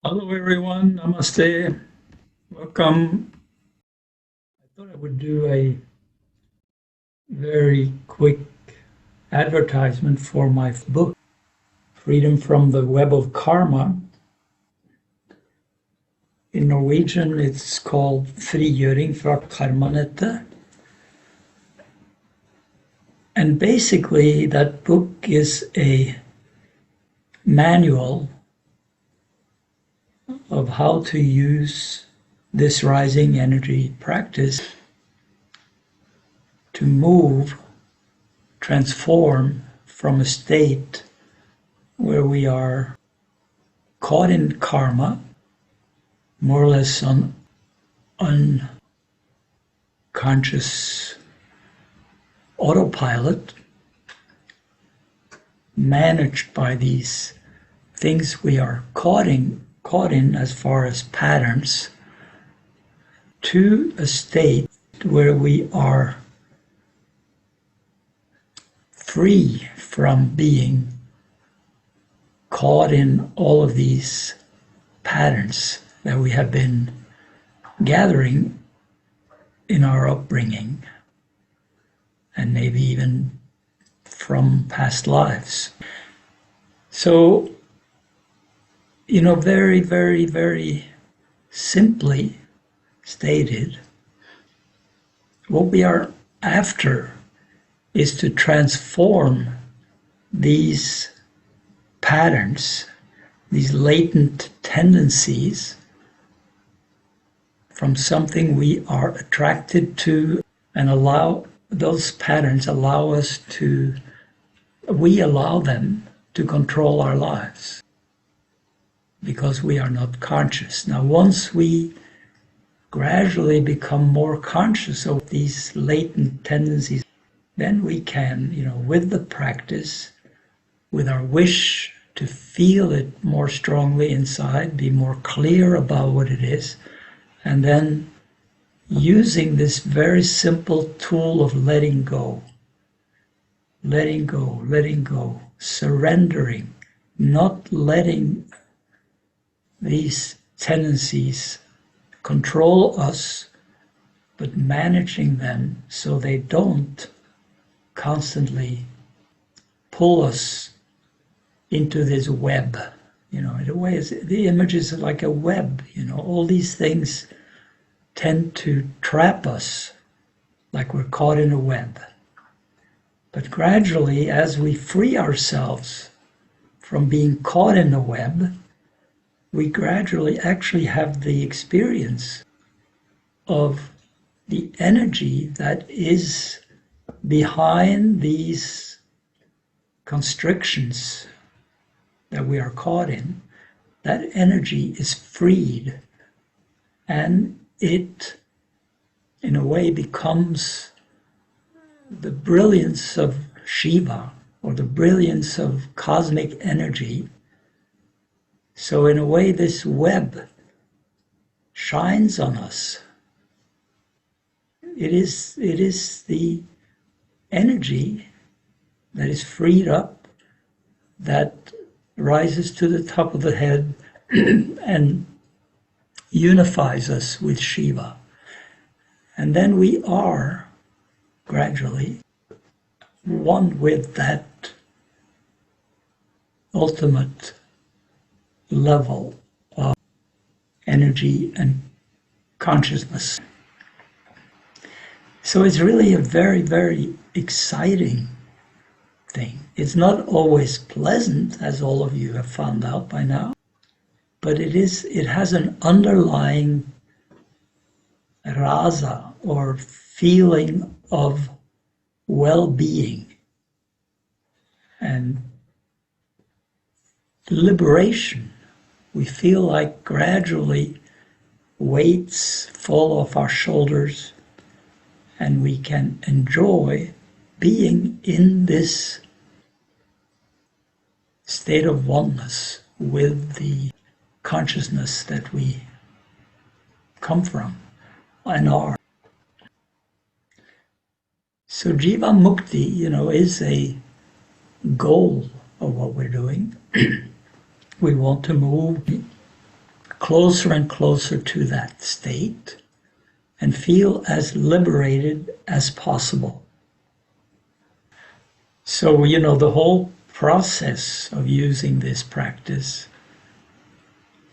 Hello, everyone. Namaste. Welcome. I thought I would do a very quick advertisement for my book, Freedom from the Web of Karma. In Norwegian, it's called Frigjøring fra karmanettet. And basically, that book is a manual of how to use this rising energy practice to move, transform from a state where we are caught in karma, more or less on unconscious autopilot, managed by these things we are caught in as far as patterns, to a state where we are free from being caught in all of these patterns that we have been gathering in our upbringing and maybe even from past lives. So, very, very, very simply stated, what we are after is to transform these patterns, these latent tendencies, from something we are attracted to, and those patterns we allow them to control our lives because we are not conscious. Now, once we gradually become more conscious of these latent tendencies, then we can, with the practice, with our wish to feel it more strongly inside, be more clear about what it is, and then using this very simple tool of letting go, surrendering, not letting these tendencies control us, but managing them so they don't constantly pull us into this web. In a way, the image is like a web. All these things tend to trap us like we're caught in a web. But gradually, as we free ourselves from being caught in the web, we gradually actually have the experience of the energy that is behind these constrictions that we are caught in. That energy is freed, and it, in a way, becomes the brilliance of Shiva, or the brilliance of cosmic energy. So in a way, this web shines on us. It is the energy that is freed up, that rises to the top of the head and unifies us with Shiva. And then we are gradually one with that ultimate level of energy and consciousness. So it's really a very, very exciting thing. It's not always pleasant, as all of you have found out by now, but it has an underlying rasa, or feeling of well-being and liberation. We feel like gradually weights fall off our shoulders, and we can enjoy being in this state of oneness with the consciousness that we come from and are. So Jiva Mukti, is a goal of what we're doing. We want to move closer and closer to that state and feel as liberated as possible. So, the whole process of using this practice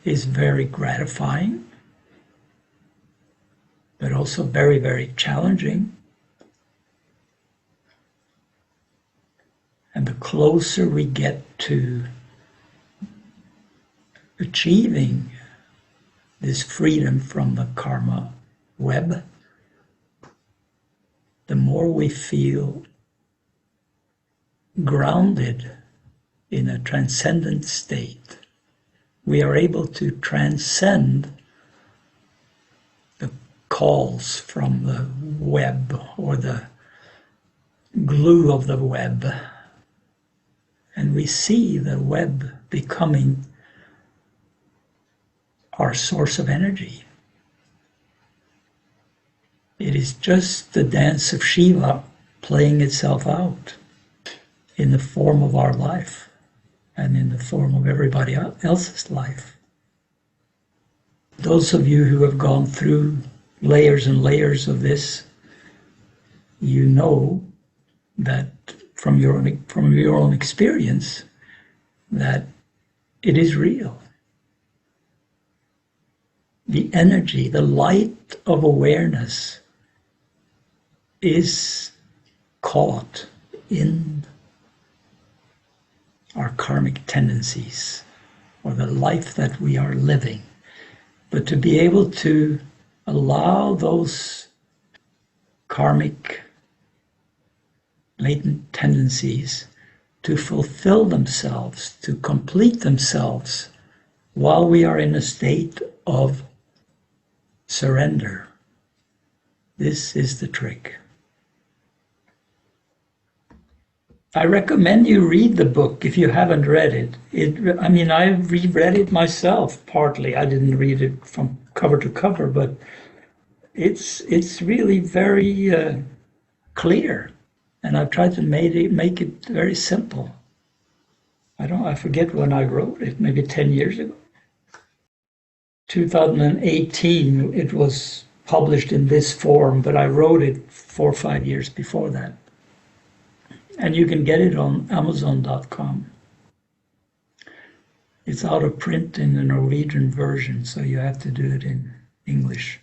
is very gratifying, but also very, very challenging. And the closer we get to achieving this freedom from the karma web, the more we feel grounded in a transcendent state. We are able to transcend the calls from the web or the glue of the web. And we see the web becoming our source of energy. It is just the dance of Shiva playing itself out in the form of our life and in the form of everybody else's life. Those of you who have gone through layers and layers of this, you know that from your own experience that it is real. The energy, the light of awareness is caught in our karmic tendencies or the life that we are living. But to be able to allow those karmic latent tendencies to fulfill themselves, to complete themselves while we are in a state of surrender. This is the trick. I recommend you read the book if you haven't read it. I reread it myself partly. I didn't read it from cover to cover, but it's really very clear. And I've tried to make it very simple. I forget when I wrote it, maybe 10 years ago. 2018, it was published in this form, but I wrote it 4 or 5 years before that. And you can get it on Amazon.com. It's out of print in the Norwegian version, so you have to do it in English.